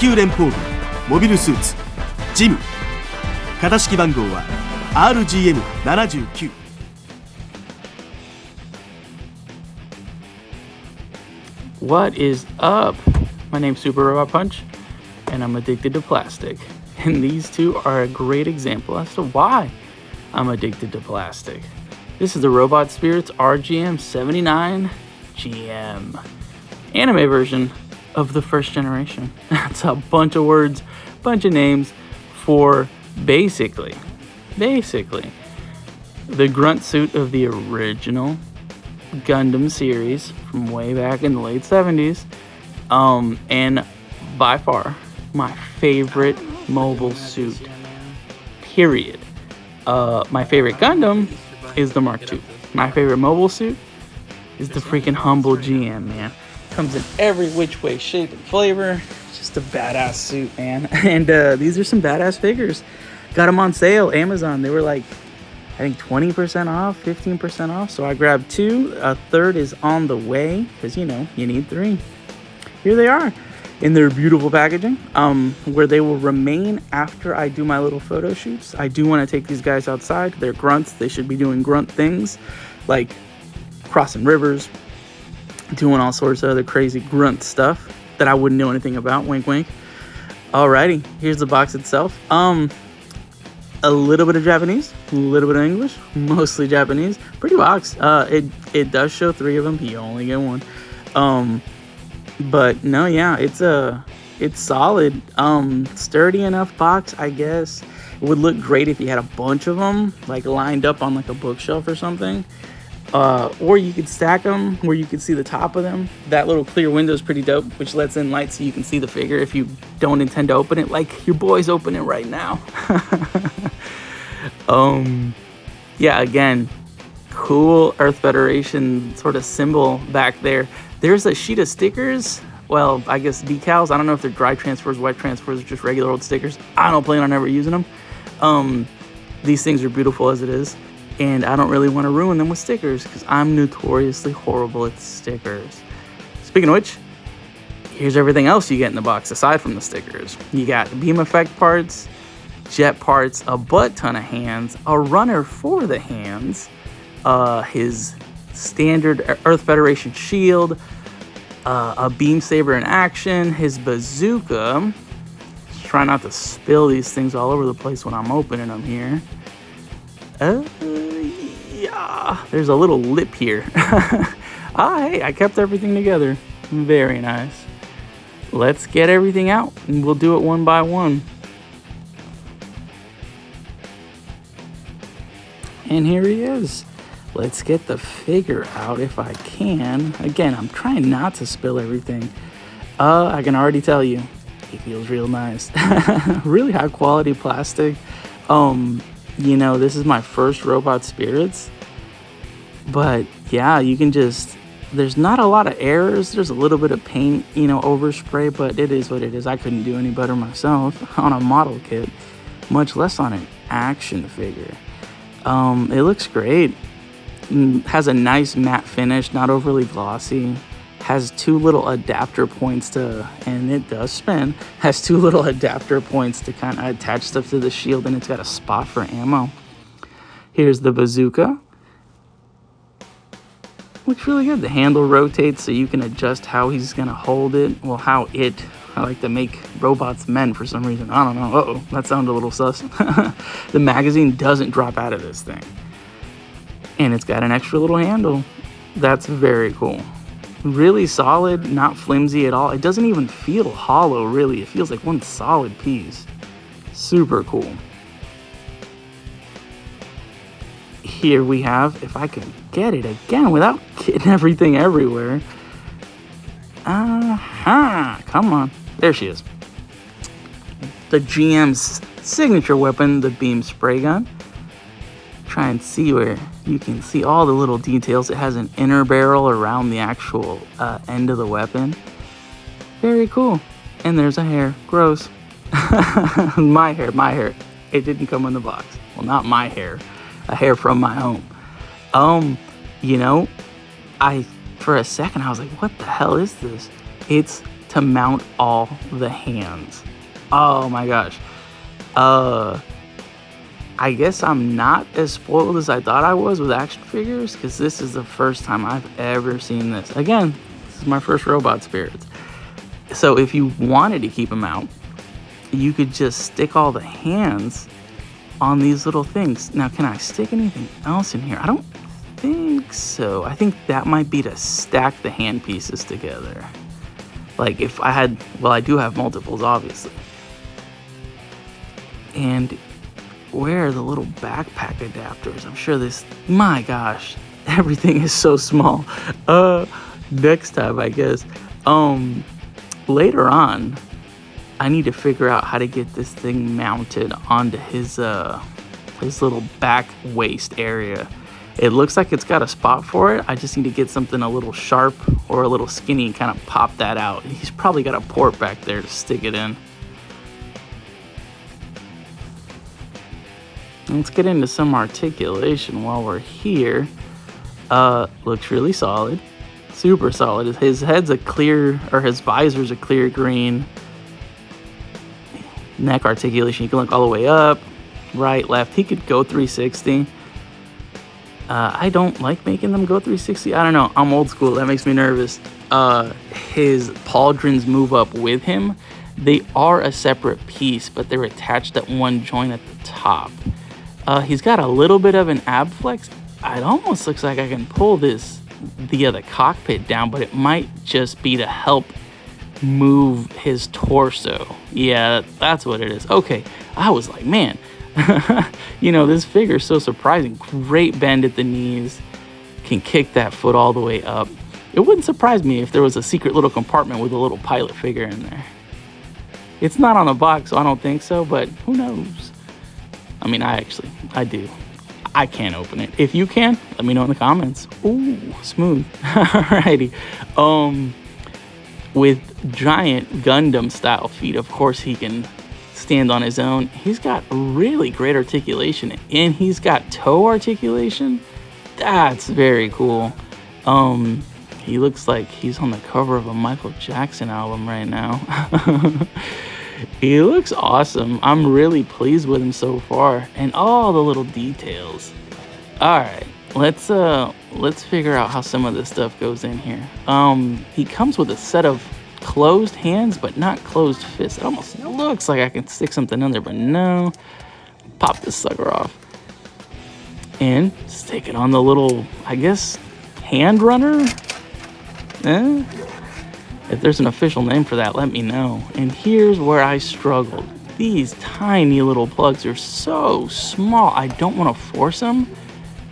球連邦軍モビルスーツ GM、 型式番号は RGM-79。 What is up? My name's Super Robot Punch, and I'm addicted to plastic. And these two are a great example as to why I'm addicted to plastic. This is the Robot Spirits RGM-79 GM, anime version of the first generation. That's a bunch of words, bunch of names for basically the grunt suit of the original Gundam series from way back in the late 70s, and by far my favorite mobile suit, period. My favorite Gundam is the Mark II. My favorite mobile suit is the freaking Humble GM, man. Comes in every which way, shape, and flavor. Just a badass suit, man. And these are some badass figures. Got them on sale, Amazon. They were like, I think 20% off, 15% off. So I grabbed two. A third is on the way, because, you know, you need three. Here they are in their beautiful packaging, where they will remain after I do my little photo shoots. I do want to take these guys outside. They're grunts. They should be doing grunt things, like crossing rivers, doing all sorts of other crazy grunt stuff that I wouldn't know anything about. Wink, wink. Alrighty, here's the box itself. A little bit of Japanese, a little bit of English, mostly Japanese. Pretty box. It does show 3 of them. You only get one. But no, yeah, it's solid. Sturdy enough box, I guess. It would look great if you had a bunch of them, like lined up on like a bookshelf or something. Or you could stack them where you could see the top of them. That little clear window is pretty dope, which lets in light so you can see the figure if you don't intend to open it, like your boy's opening it right now. Yeah, again, cool Earth Federation sort of symbol back there. There's a sheet of stickers. Well, I guess decals. I don't know if they're dry transfers, wet transfers, or just regular old stickers. I don't plan on ever using them. These things are beautiful as it is, and I don't really want to ruin them with stickers because I'm notoriously horrible at stickers. Speaking of which, here's everything else you get in the box aside from the stickers. You got beam effect parts, jet parts, a butt ton of hands, a runner for the hands, his standard Earth Federation shield, a beam saber in action, his bazooka. Just try not to spill these things all over the place when I'm opening them here. Yeah, there's a little lip here. Hey, I kept everything together. Very nice. Let's get everything out, and we'll do it one by one. And here he is. Let's get the figure out if I can. Again, I'm trying not to spill everything. I can already tell you, it feels real nice. Really high quality plastic. You know, this is my first Robot Spirits. But yeah, you can just, there's not a lot of errors. There's a little bit of paint, you know, overspray, but it is what it is. I couldn't do any better myself on a model kit, much less on an action figure. It looks great. Has a nice matte finish, not overly glossy. Has 2 little adapter points to, and it does spin, has 2 little adapter points to kind of attach stuff to the shield, and it's got a spot for ammo. Here's the bazooka. Looks really good. The handle rotates so you can adjust how he's going to hold it. Well, I like to make robots men for some reason. I don't know. Uh-oh, that sounded a little sus. The magazine doesn't drop out of this thing. And it's got an extra little handle. That's very cool. Really solid, not flimsy at all. It doesn't even feel hollow, really. It feels like one solid piece. Super cool. Here we have, if I can get it again without getting everything everywhere. Come on. There she is. The GM's signature weapon, the beam spray gun. Try and see where you can see all the little details. It has an inner barrel around the actual end of the weapon. Very cool. And there's a hair. Gross. My hair. It didn't come in the box. Well, not my hair. A hair from my home. You know, for a second I was like, what the hell is this? It's to mount all the hands. Oh my gosh. I guess I'm not as spoiled as I thought I was with action figures, because this is the first time I've ever seen this. Again, this is my first Robot Spirits. So if you wanted to keep them out, you could just stick all the hands on these little things. Now, can I stick anything else in here? I don't think so. I think that might be to stack the hand pieces together. Like if I had, well, I do have multiples, obviously. And where are the little backpack adapters? I'm sure this, my gosh, everything is so small. Next time, I guess. Later on, I need to figure out how to get this thing mounted onto his little back waist area. It looks like it's got a spot for it. I just need to get something a little sharp or a little skinny and kind of pop that out. He's probably got a port back there to stick it in. Let's get into some articulation while we're here. Looks really solid. Super solid. His head's a clear, or his visor's a clear green. Neck articulation, you can look all the way up, right, left. He could go 360. I don't like making them go 360. I don't know. I'm old school. That makes me nervous. His pauldrons move up with him. They are a separate piece, but they're attached at one joint at the top. He's got a little bit of an ab flex. It almost looks like I can pull the cockpit down, but it might just be to help move his torso. Yeah, that's what it is. Okay, I was like, man, you know, this figure is so surprising. Great bend at the knees, can kick that foot all the way up. It wouldn't surprise me if there was a secret little compartment with a little pilot figure in there. It's not on the box, so I don't think so, but who knows? I mean, I do. I can't open it. If you can, let me know in the comments. Ooh, smooth. Alrighty. With giant Gundam style feet, of course he can stand on his own. He's got really great articulation, and he's got toe articulation. That's very cool. He looks like he's on the cover of a Michael Jackson album right now. He looks awesome. I'm really pleased with him so far, and all the little details. All right, let's figure out how some of this stuff goes in here. He comes with a set of closed hands, but not closed fists. It almost looks like I can stick something in there, but no. Pop this sucker off and stick it on the little, I guess, hand runner. If there's an official name for that, let me know. And here's where I struggled. These tiny little plugs are so small. I don't want to force them,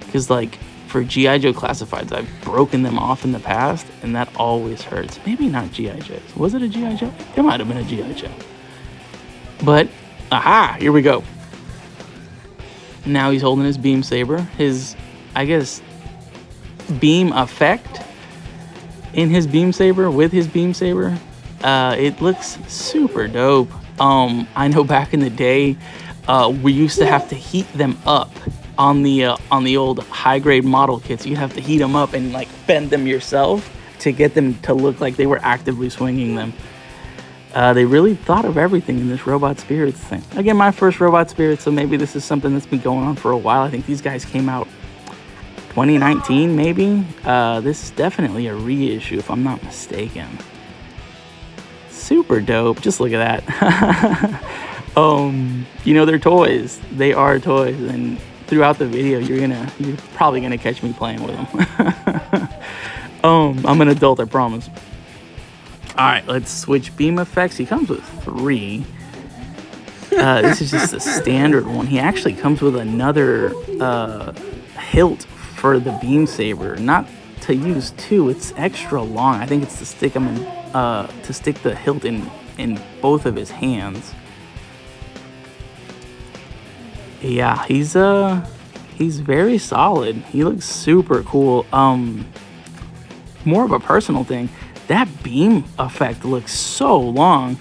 because like for G.I. Joe classifieds, I've broken them off in the past, and that always hurts. Maybe not G.I. Joe's. Was it a G.I. Joe? It might have been a G.I. Joe. But, aha, here we go. Now he's holding his beam saber. His, I guess, beam effect in his beam saber, with his beam saber. It looks super dope. I know back in the day, we used to have to heat them up on the old high grade model kits. You'd have to heat them up and like bend them yourself to get them to look like they were actively swinging them. They really thought of everything in this Robot Spirits thing. Again, my first Robot Spirits, so maybe this is something that's been going on for a while. I think these guys came out 2019, maybe. This is definitely a reissue, if I'm not mistaken. Super dope. Just look at that. You know, they're toys. They are toys, and throughout the video, you're probably gonna catch me playing with them. I'm an adult, I promise. All right, let's switch beam effects. He comes with 3. This is just a standard one. He actually comes with another hilt for the beam saber, not to use 2. It's extra long. I think it's to stick them in, to stick the hilt in both of his hands. Yeah, he's very solid. He looks super cool. More of a personal thing. That beam effect looks so long.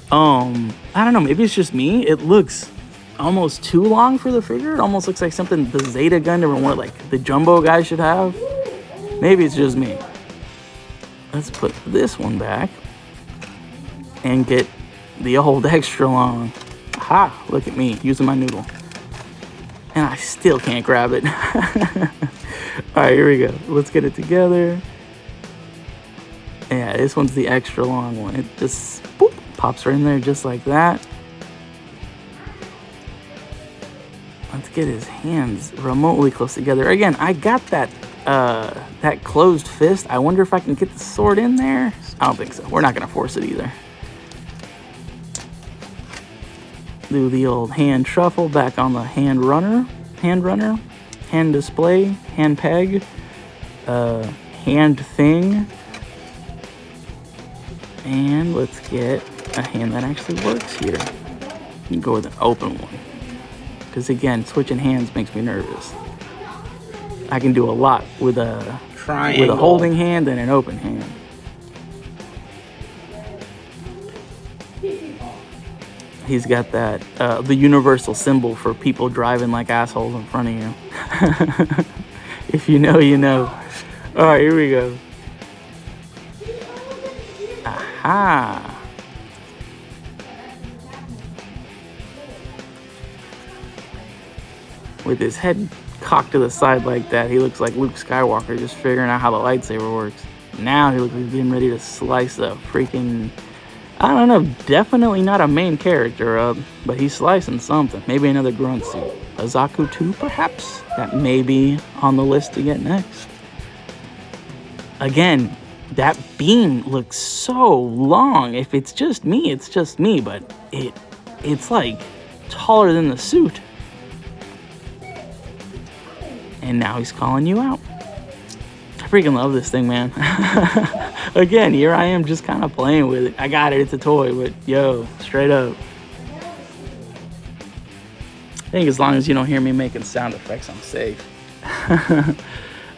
I don't know, maybe it's just me. It looks almost too long for the figure. It almost looks like something the Zeta Gundam or more like the Jumbo guy should have. Maybe it's just me. Let's put this one back. and get the old extra long. Ha! Look at me using my noodle. And I still can't grab it. Alright, here we go. Let's get it together. Yeah, this one's the extra long one. It just boop, pops right in there just like that. Let's get his hands remotely close together. Again, I got that that closed fist. I wonder if I can get the sword in there. I don't think so. We're not going to force it either. Do the old hand shuffle back on the hand runner, hand display, hand peg, hand thing. And let's get a hand that actually works here. You can go with an open one. Because again, switching hands makes me nervous. I can do a lot with a holding hand and an open hand. He's got that, the universal symbol for people driving like assholes in front of you. If you know, you know. All right, here we go. Aha. With his head cocked to the side like that, he looks like Luke Skywalker just figuring out how the lightsaber works. Now he looks like he's getting ready to slice a freaking, I don't know, definitely not a main character up, but he's slicing something. Maybe another grunt suit. A Zaku 2, perhaps? That may be on the list to get next. Again, that beam looks so long. If it's just me, it's just me, but it's like taller than the suit. And now he's calling you out. I freaking love this thing, man. Again, here I am just kind of playing with it. I got it, it's a toy, but yo, straight up. I think as long as you don't hear me making sound effects, I'm safe.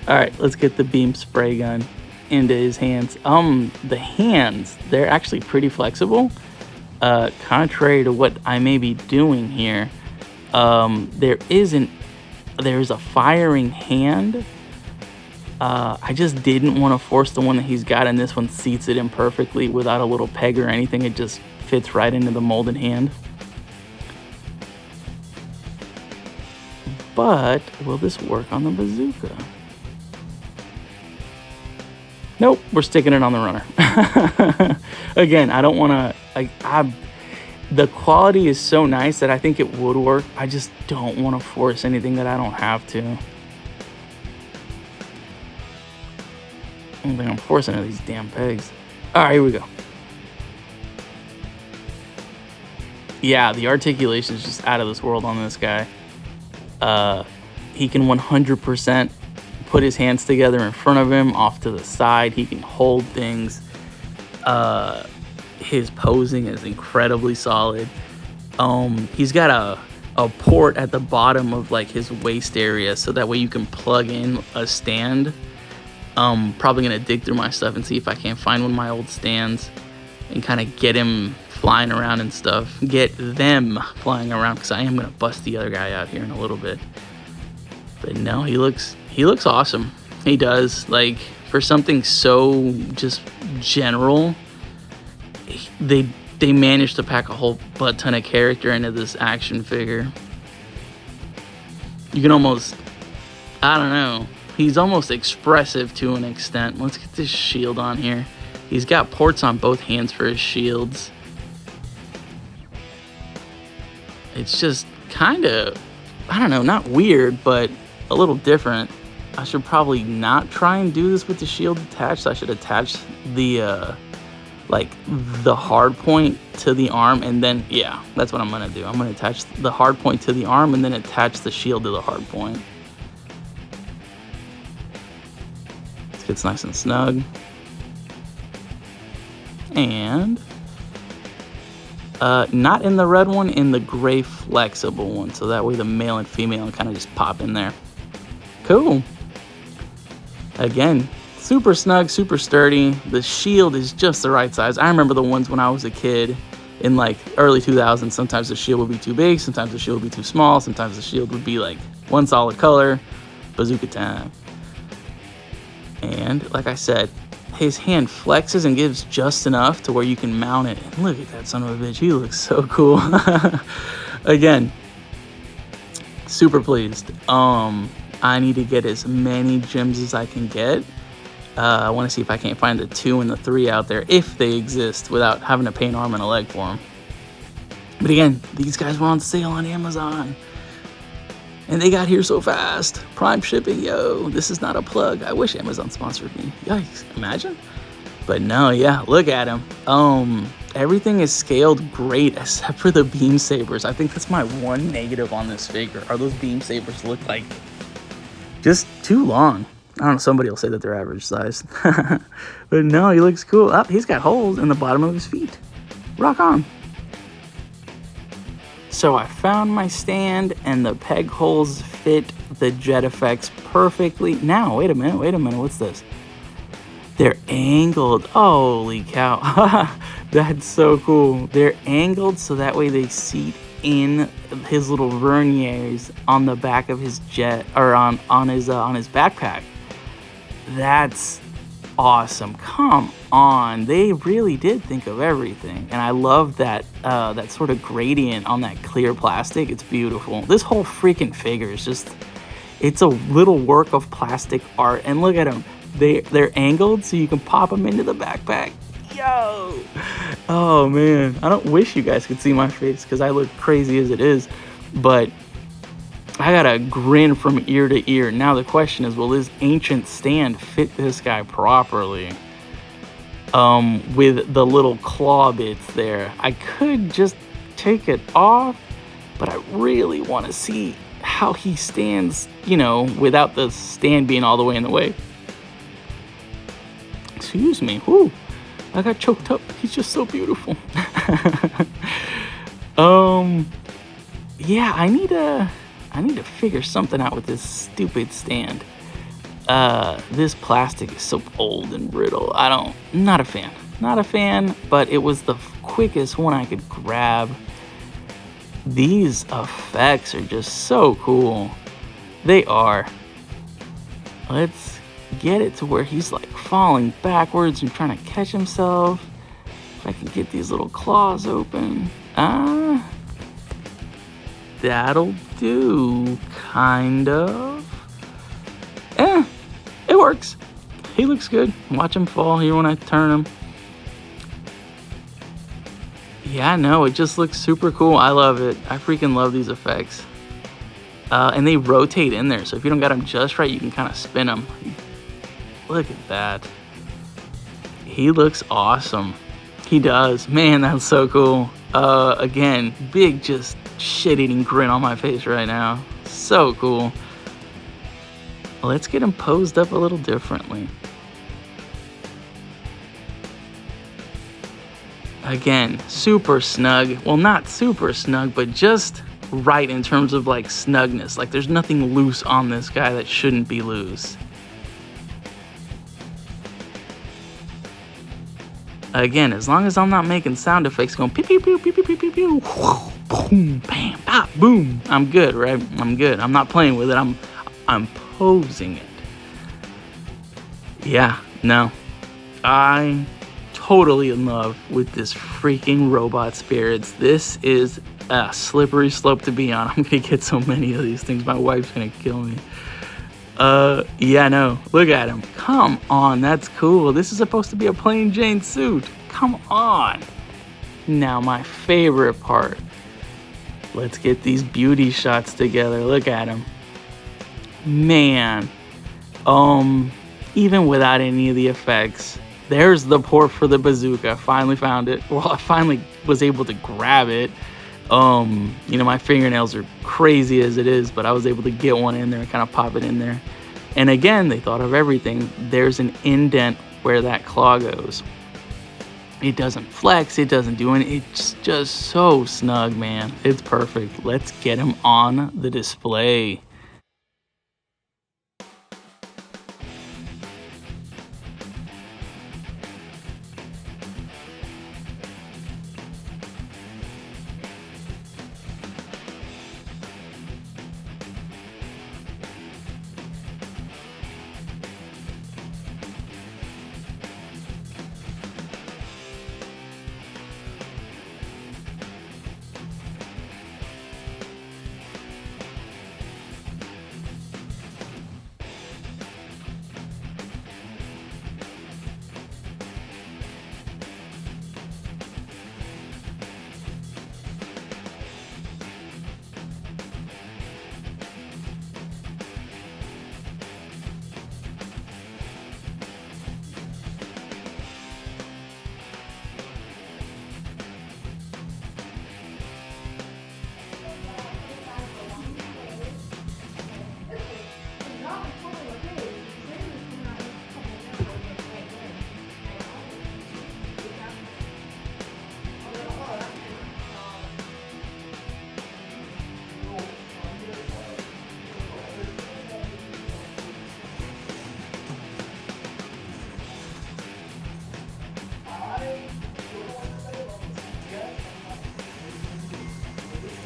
Alright, let's get the beam spray gun into his hands. The hands, they're actually pretty flexible. Contrary to what I may be doing here, there's a firing hand. I just didn't want to force the one that he's got, and this one seats it in perfectly without a little peg or anything. It just fits right into the molded hand. But will this work on the bazooka? Nope, we're sticking it on the runner. Again, I don't want to, the quality is so nice that I think it would work. I just don't want to force anything that I don't have to. I don't think I'm forcing any of these damn pegs. All right, here we go. Yeah, the articulation is just out of this world on this guy. He can 100% put his hands together in front of him, off to the side. He can hold things. His posing is incredibly solid. He's got a port at the bottom of like his waist area, so that way you can plug in a stand. Probably gonna dig through my stuff and see if I can't find one of my old stands and kind of get him flying around and stuff. Get them flying around, because I am gonna bust the other guy out here in a little bit. But no, he looks awesome. He does. Like, for something so just general, they managed to pack a whole butt ton of character into this action figure. You can almost, I don't know, he's almost expressive to an extent. Let's get this shield on here. He's got ports on both hands for his shields. It's just kind of, I don't know, not weird, but a little different. I should probably not try and do this with the shield attached. I should attach the like the hard point to the arm, and then yeah, that's what I'm gonna do. I'm gonna attach the hard point to the arm and then attach the shield to the hard point. This gets nice and snug. And not in the red one, in the gray flexible one, so that way the male and female kind of just pop in there. Cool. Again, super snug, super sturdy. The shield is just the right size. I remember the ones when I was a kid in like early 2000s. Sometimes the shield would be too big, sometimes the shield would be too small, sometimes the shield would be like one solid color. Bazooka time. And like I said, his hand flexes and gives just enough to where you can mount it. And look at that son of a bitch. He looks so cool. Again, super pleased. I need to get as many gems as I can get. I want to see if I can't find the 2 and the 3 out there, if they exist, without having to pay an arm and a leg for them. But again, these guys were on sale on Amazon. And they got here so fast. Prime shipping, yo. This is not a plug. I wish Amazon sponsored me. Yikes, imagine. But no, yeah, look at him. Everything is scaled great except for the beam sabers. I think that's my one negative on this figure. Are those beam sabers look like just too long. I don't know, somebody will say that they're average size. But no, he looks cool. Oh, he's got holes in the bottom of his feet. Rock on. So I found my stand, and the peg holes fit the jet effects perfectly. Now, wait a minute, what's this? They're angled. Holy cow. That's so cool. They're angled so that way they seat in his little verniers on the back of his jet, or on his backpack. That's awesome. Come on, they really did think of everything, and I love that that sort of gradient on that clear plastic. It's beautiful. This whole freaking figure is just, it's a little work of plastic art. And look at them, they're angled so you can pop them into the backpack. Yo, oh man, I don't wish you guys could see my face because I look crazy as it is, but I got a grin from ear to ear. Now the question is, will this ancient stand fit this guy properly? With the little claw bits there. I could just take it off, but I really want to see how he stands, you know, without the stand being all the way in the way. Excuse me. Whoo, I got choked up. He's just so beautiful. Yeah, I need to figure something out with this stupid stand. This plastic is so old and brittle. Not a fan, but it was the quickest one I could grab. These effects are just so cool. They are. Let's get it to where he's like falling backwards and trying to catch himself. If I can get these little claws open. That'll do, kind of. It works. He looks good. Watch him fall here when I turn him. Yeah, no, it just looks super cool. I love it. I freaking love these effects. And they rotate in there, so if you don't got them just right, you can kind of spin them. Look at that. He looks awesome. He does. Man, that's so cool. Again, big just shit-eating grin on my face right now. So cool. Let's get him posed up a little differently. Again, super snug. Well, not super snug, but just right in terms of like snugness. Like there's nothing loose on this guy that shouldn't be loose. Again, as long as I'm not making sound effects going pew pew pew pew pew pew pew pew, boom, bam, pop, boom, I'm good, right? I'm good. I'm not playing with it. I'm posing it. Yeah, no, I'm totally in love with this freaking robot spirits. This is a slippery slope to be on. I'm gonna get so many of these things. My wife's gonna kill me. Yeah, no, look at him. Come on, that's cool. This is supposed to be a plain Jane suit. Come on. Now, my favorite part. Let's get these beauty shots together. Look at him. Man. Even without any of the effects, there's the port for the bazooka. I finally found it. Well, I finally was able to grab it. You know, my fingernails are crazy as it is, but I was able to get one in there and kind of pop it in there. And again, they thought of everything. There's an indent where that claw goes. It doesn't flex, it doesn't do anything. It's just so snug, man. It's perfect. Let's get him on the display.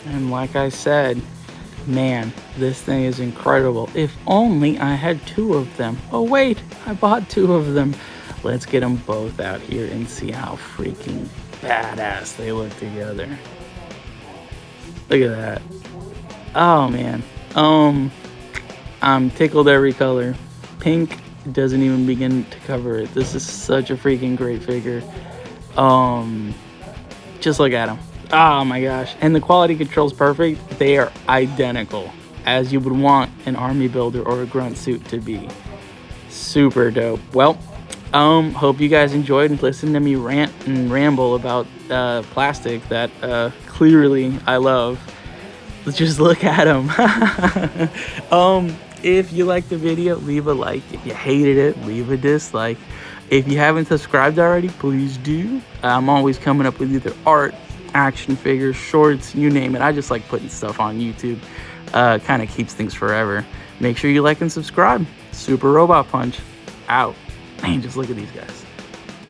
And like I said, man, this thing is incredible. If only I had 2 of them. Oh wait, I bought 2 of them. Let's get them both out here and see how freaking badass they look together. Look at that. Oh man. I'm tickled every color. Pink doesn't even begin to cover it. This is such a freaking great figure. Just look at them. Oh my gosh. And the quality control's perfect. They are identical as you would want an army builder or a grunt suit to be. Super dope. Well, hope you guys enjoyed and listened to me rant and ramble about plastic that clearly I love. Let's just look at them. If you liked the video, leave a like. If you hated it, leave a dislike. If you haven't subscribed already, please do. I'm always coming up with either art, action figures, shorts, you name it. I just like putting stuff on YouTube. Kind of keeps things forever. Make sure you like and subscribe. Super Robot Punch out. Man, just look at these guys.